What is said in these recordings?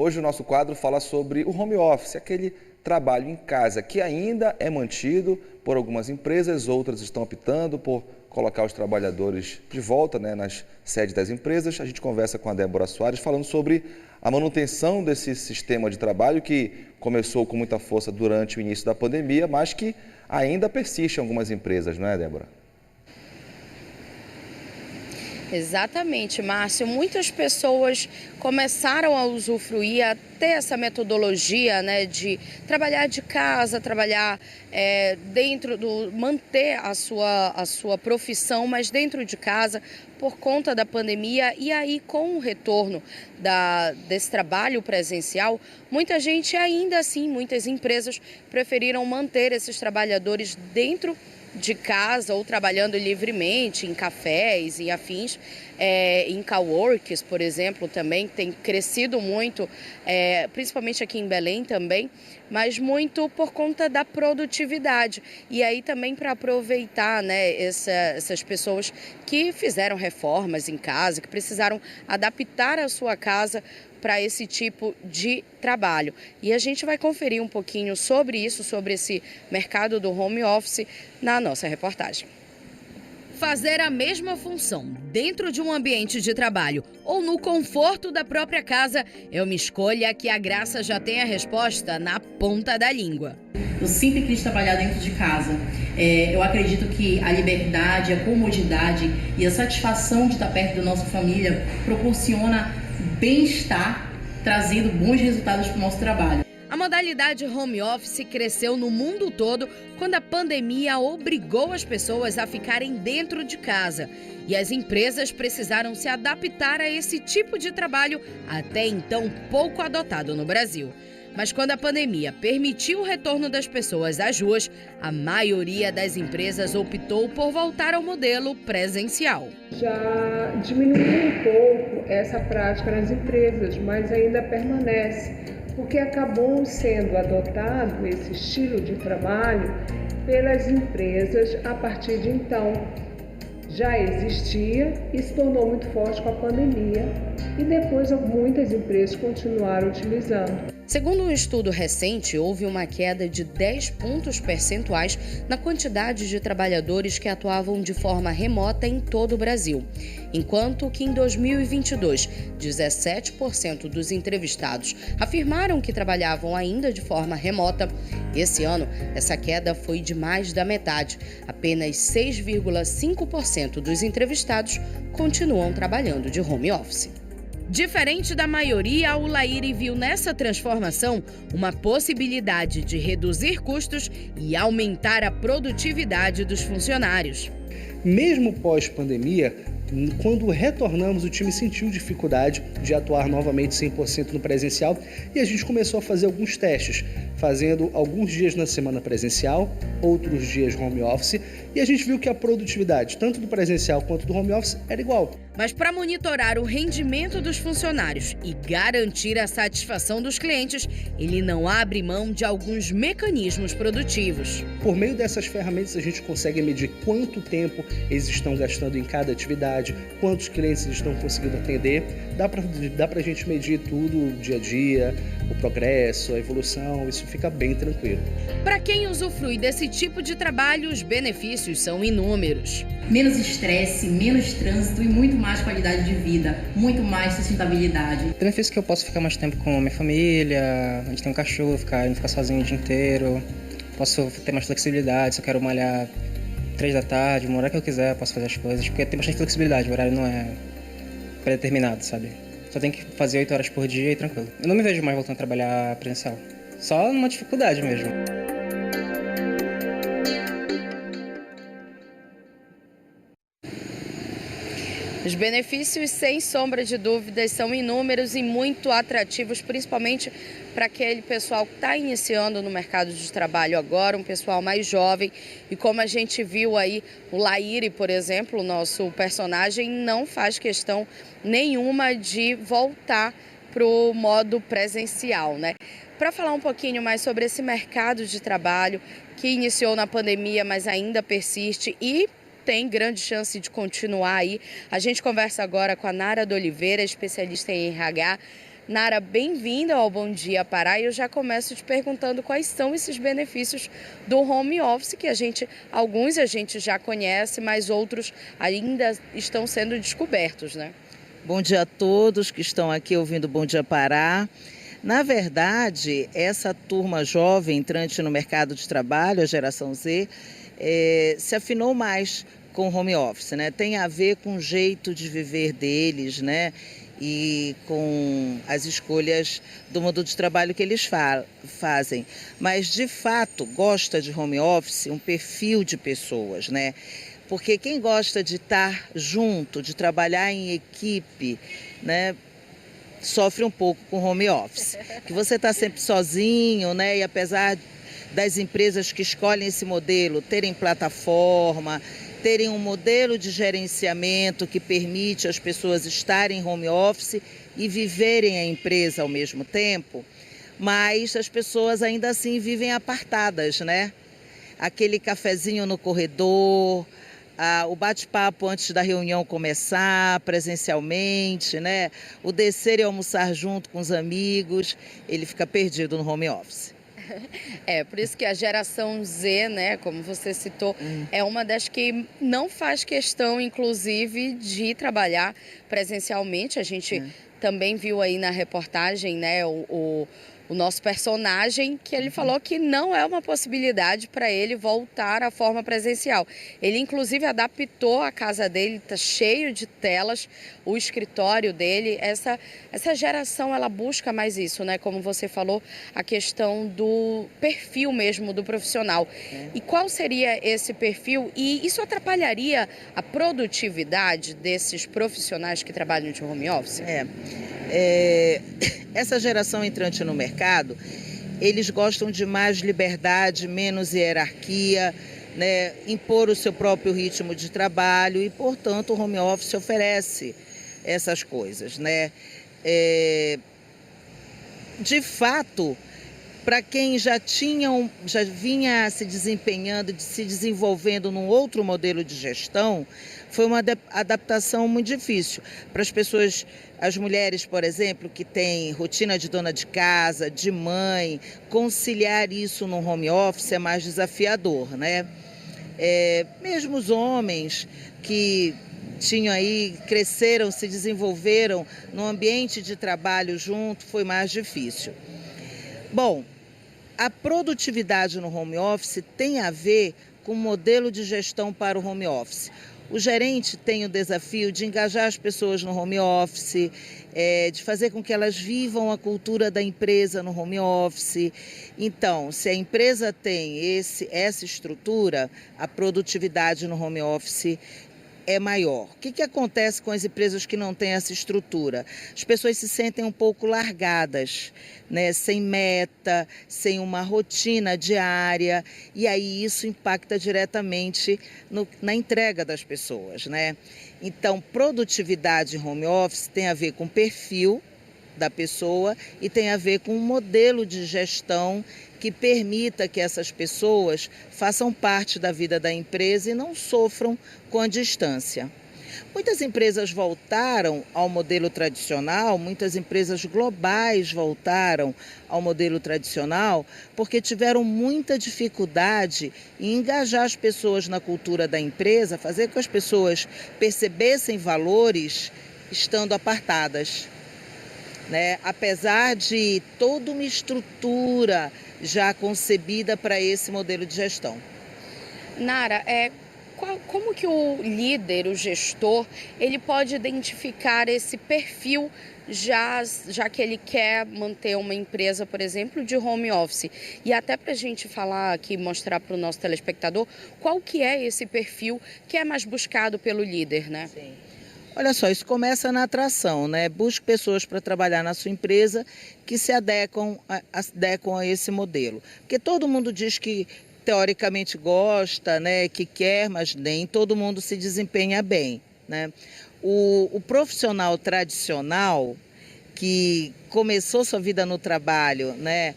Hoje o nosso quadro fala sobre o home office, aquele trabalho em casa que ainda é mantido por algumas empresas, outras estão optando por colocar os trabalhadores de volta, nas sedes das empresas. A gente conversa com a Débora Soares falando sobre a manutenção desse sistema de trabalho que começou com muita força durante o início da pandemia, mas que ainda persiste em algumas empresas, não é, Débora? Exatamente, Márcio. Muitas pessoas começaram a usufruir até essa metodologia, de trabalhar de casa, trabalhar manter a sua profissão, mas dentro de casa, por conta da pandemia. E aí, com o retorno desse trabalho presencial, muita gente ainda assim, muitas empresas preferiram manter esses trabalhadores dentro de casa ou trabalhando livremente em cafés e afins, em coworks, por exemplo, também tem crescido muito, principalmente aqui em Belém também, mas muito por conta da produtividade. E aí também para aproveitar, essas pessoas que fizeram reformas em casa, que precisaram adaptar a sua casa para esse tipo de trabalho. E a gente vai conferir um pouquinho sobre isso, sobre esse mercado do home office, na nossa reportagem. Fazer a mesma função dentro de um ambiente de trabalho ou no conforto da própria casa é uma escolha que a Graça já tem a resposta na ponta da língua. Eu sempre quis trabalhar dentro de casa. Eu acredito que a liberdade, a comodidade e a satisfação de estar perto da nossa família proporciona bem-estar, trazendo bons resultados para o nosso trabalho. A modalidade home office cresceu no mundo todo quando a pandemia obrigou as pessoas a ficarem dentro de casa. E as empresas precisaram se adaptar a esse tipo de trabalho, até então pouco adotado no Brasil. Mas quando a pandemia permitiu o retorno das pessoas às ruas, a maioria das empresas optou por voltar ao modelo presencial. Já diminuiu um pouco essa prática nas empresas, mas ainda permanece, porque acabou sendo adotado esse estilo de trabalho pelas empresas a partir de então. Já existia e se tornou muito forte com a pandemia e depois muitas empresas continuaram utilizando. Segundo um estudo recente, houve uma queda de 10 pontos percentuais na quantidade de trabalhadores que atuavam de forma remota em todo o Brasil. Enquanto que em 2022, 17% dos entrevistados afirmaram que trabalhavam ainda de forma remota. Esse ano, essa queda foi de mais da metade. Apenas 6,5% dos entrevistados continuam trabalhando de home office. Diferente da maioria, o Laíri viu nessa transformação uma possibilidade de reduzir custos e aumentar a produtividade dos funcionários. Mesmo pós-pandemia, quando retornamos, o time sentiu dificuldade de atuar novamente 100% no presencial e a gente começou a fazer alguns testes, fazendo alguns dias na semana presencial, outros dias home office, e a gente viu que a produtividade, tanto do presencial quanto do home office, era igual. Mas para monitorar o rendimento dos funcionários e garantir a satisfação dos clientes, ele não abre mão de alguns mecanismos produtivos. Por meio dessas ferramentas, a gente consegue medir quanto tempo eles estão gastando em cada atividade, quantos clientes eles estão conseguindo atender. Dá pra gente medir tudo, dia a dia, o progresso, a evolução, isso fica bem tranquilo. Para quem usufrui desse tipo de trabalho, os benefícios são inúmeros. Menos estresse, menos trânsito e muito mais qualidade de vida, muito mais sustentabilidade. O benefício é que eu posso ficar mais tempo com a minha família, a gente tem um cachorro, não ficar sozinho o dia inteiro. Posso ter mais flexibilidade, se eu quero malhar 3 da tarde, no horário que eu quiser, posso fazer as coisas, porque tem bastante flexibilidade, o horário não é pré-determinado, sabe? Só tem que fazer 8 horas por dia e tranquilo. Eu não me vejo mais voltando a trabalhar presencial, só numa dificuldade mesmo. Os benefícios, sem sombra de dúvidas, são inúmeros e muito atrativos, principalmente para aquele pessoal que está iniciando no mercado de trabalho agora, um pessoal mais jovem. E como a gente viu aí, o Laíri, por exemplo, o nosso personagem, não faz questão nenhuma de voltar para o modo presencial, Para falar um pouquinho mais sobre esse mercado de trabalho que iniciou na pandemia, mas ainda persiste e tem grande chance de continuar aí. A gente conversa agora com a Nara de Oliveira, especialista em RH. Nara, bem-vinda ao Bom Dia Pará, e eu já começo te perguntando quais são esses benefícios do home office, que alguns a gente já conhece, mas outros ainda estão sendo descobertos, né? Bom dia a todos que estão aqui ouvindo Bom Dia Pará. Na verdade, essa turma jovem entrante no mercado de trabalho, a geração Z, se afinou mais com o home office, né? Tem a ver com o jeito de viver deles, né? E com as escolhas do mundo de trabalho que eles fazem. Mas, de fato, gosta de home office um perfil de pessoas, né? Porque quem gosta de estar junto, de trabalhar em equipe, né, sofre um pouco com home office. Que você está sempre sozinho, né? E apesar das empresas que escolhem esse modelo terem plataforma, terem um modelo de gerenciamento que permite às pessoas estarem em home office e viverem a empresa ao mesmo tempo, mas as pessoas ainda assim vivem apartadas, né? Aquele cafezinho no corredor, o bate-papo antes da reunião começar, presencialmente, né? O descer e almoçar junto com os amigos, ele fica perdido no home office. Por isso que a geração Z, né, como você citou, é uma das que não faz questão, inclusive, de trabalhar presencialmente. A gente também viu aí na reportagem, né, o nosso personagem, que ele falou que não é uma possibilidade para ele voltar à forma presencial. Ele, inclusive, adaptou a casa dele, está cheio de telas, o escritório dele. Essa geração, ela busca mais isso, né? Como você falou, a questão do perfil mesmo do profissional. E qual seria esse perfil? E isso atrapalharia a produtividade desses profissionais que trabalham de home office? Essa geração entrante no mercado, eles gostam de mais liberdade, menos hierarquia, né? Impor o seu próprio ritmo de trabalho e, portanto, o home office oferece essas coisas, né? De fato, para quem já vinha se desempenhando, se desenvolvendo num outro modelo de gestão, foi uma adaptação muito difícil. Para as pessoas, as mulheres, por exemplo, que têm rotina de dona de casa, de mãe, conciliar isso no home office é mais desafiador, né? Mesmo os homens que cresceram, se desenvolveram no ambiente de trabalho junto, foi mais difícil. Bom, a produtividade no home office tem a ver com o modelo de gestão para o home office. O gerente tem o desafio de engajar as pessoas no home office, de fazer com que elas vivam a cultura da empresa no home office. Então, se a empresa tem essa estrutura, a produtividade no home office é maior. O que acontece com as empresas que não têm essa estrutura? As pessoas se sentem um pouco largadas, né? Sem meta, sem uma rotina diária, e aí isso impacta diretamente na entrega das pessoas, né? Então, produtividade em home office tem a ver com o perfil da pessoa e tem a ver com um modelo de gestão que permita que essas pessoas façam parte da vida da empresa e não sofram com a distância. Muitas empresas voltaram ao modelo tradicional, muitas empresas globais voltaram ao modelo tradicional porque tiveram muita dificuldade em engajar as pessoas na cultura da empresa, fazer com que as pessoas percebessem valores estando apartadas, né? Apesar de toda uma estrutura já concebida para esse modelo de gestão. Nara, como que o líder, o gestor, ele pode identificar esse perfil já que ele quer manter uma empresa, por exemplo, de home office? E até para a gente falar aqui, mostrar para o nosso telespectador qual que é esse perfil que é mais buscado pelo líder, né? Sim. Olha só, isso começa na atração, né? Busque pessoas para trabalhar na sua empresa que se adequam a esse modelo. Porque todo mundo diz que teoricamente gosta, né, que quer, mas nem todo mundo se desempenha bem, né? O profissional tradicional que começou sua vida no trabalho, né,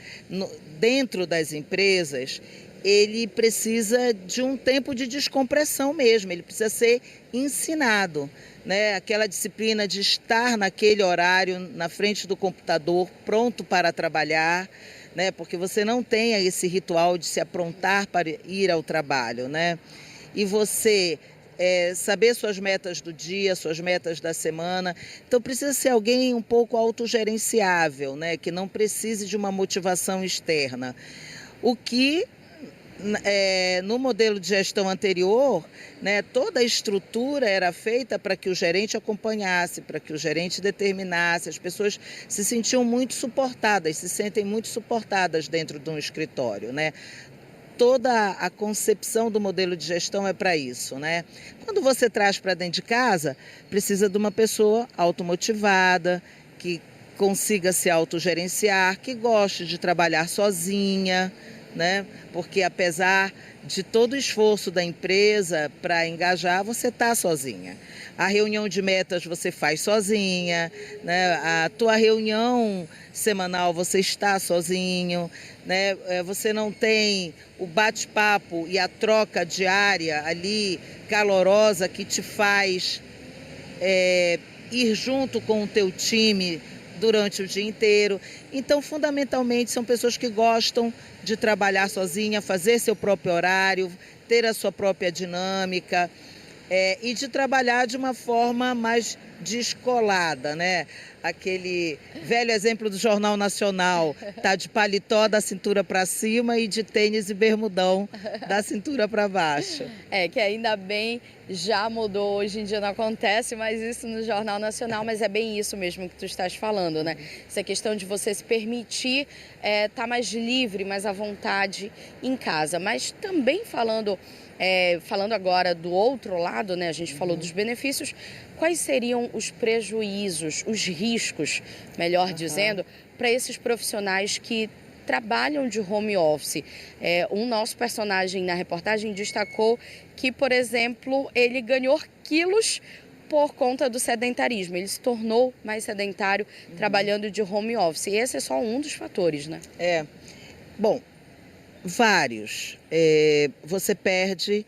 dentro das empresas, ele precisa de um tempo de descompressão mesmo, ele precisa ser ensinado, né? Aquela disciplina de estar naquele horário na frente do computador, pronto para trabalhar, né? Porque você não tem esse ritual de se aprontar para ir ao trabalho, né? E você saber suas metas do dia, suas metas da semana. Então precisa ser alguém um pouco autogerenciável, né? Que não precise de uma motivação externa. O que no modelo de gestão anterior, né, toda a estrutura era feita para que o gerente acompanhasse, para que o gerente determinasse. As pessoas se sentiam muito suportadas, se sentem muito suportadas dentro de um escritório, né? Toda a concepção do modelo de gestão é para isso, né? Quando você traz para dentro de casa, precisa de uma pessoa automotivada, que consiga se autogerenciar, que goste de trabalhar sozinha, né? Porque apesar de todo o esforço da empresa para engajar, você está sozinha. A reunião de metas você faz sozinha, né? A tua reunião semanal você está sozinho, né? Você não tem o bate-papo e a troca diária ali calorosa que te faz ir junto com o teu time durante o dia inteiro. Então, fundamentalmente, são pessoas que gostam de trabalhar sozinha, fazer seu próprio horário, ter a sua própria dinâmica e de trabalhar de uma forma mais descolada, né? Aquele velho exemplo do Jornal Nacional, tá de paletó da cintura para cima e de tênis e bermudão da cintura para baixo. Que ainda bem já mudou, hoje em dia não acontece mais isso no Jornal Nacional, mas é bem isso mesmo que tu estás falando, né? Essa questão de você se permitir estar mais livre, mais à vontade em casa, mas também falando agora do outro lado, né? A gente falou dos benefícios. Quais seriam os prejuízos, os riscos, melhor dizendo, para esses profissionais que trabalham de home office? Um nosso personagem na reportagem destacou que, por exemplo, ele ganhou quilos por conta do sedentarismo. Ele se tornou mais sedentário trabalhando de home office. E esse é só um dos fatores, né? Bom, vários. Você perde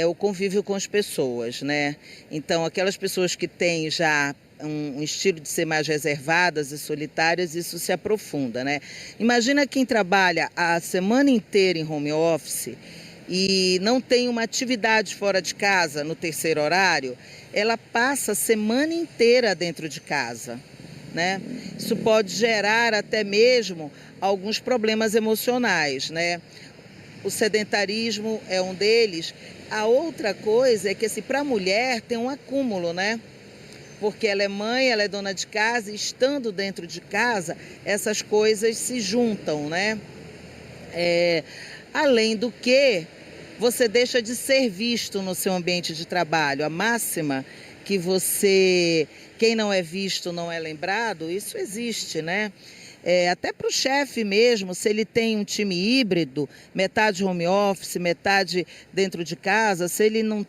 o convívio com as pessoas, né? Então, aquelas pessoas que têm já um estilo de ser mais reservadas e solitárias, isso se aprofunda, né? Imagina quem trabalha a semana inteira em home office e não tem uma atividade fora de casa no terceiro horário, ela passa a semana inteira dentro de casa, né? Isso pode gerar até mesmo alguns problemas emocionais, né? O sedentarismo é um deles. A outra coisa é que, assim, para a mulher tem um acúmulo, né? Porque ela é mãe, ela é dona de casa, e estando dentro de casa, essas coisas se juntam, né? Além do que, você deixa de ser visto no seu ambiente de trabalho. A máxima que quem não é visto não é lembrado, isso existe, né? Até para o chefe mesmo, se ele tem um time híbrido, metade home office, metade dentro de casa, se ele não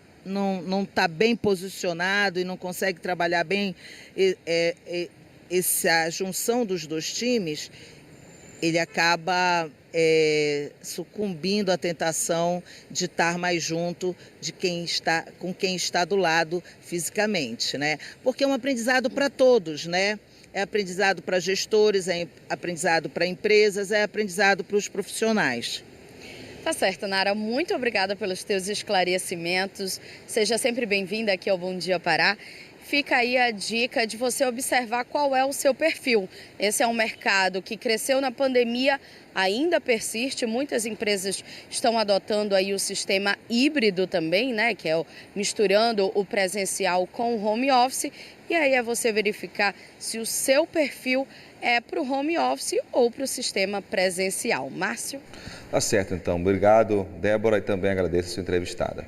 está bem posicionado e não consegue trabalhar bem essa junção dos dois times, ele acaba sucumbindo à tentação de estar mais junto com quem está do lado fisicamente, né? Porque é um aprendizado para todos, né? É aprendizado para gestores, é aprendizado para empresas, é aprendizado para os profissionais. Tá certo, Nara. Muito obrigada pelos teus esclarecimentos. Seja sempre bem-vinda aqui ao Bom Dia Pará. Fica aí a dica de você observar qual é o seu perfil. Esse é um mercado que cresceu na pandemia, ainda persiste. Muitas empresas estão adotando aí o sistema híbrido também, né? Que é misturando o presencial com o home office. E aí é você verificar se o seu perfil é para o home office ou para o sistema presencial. Márcio? Tá certo, então. Obrigado, Débora, e também agradeço a sua entrevistada.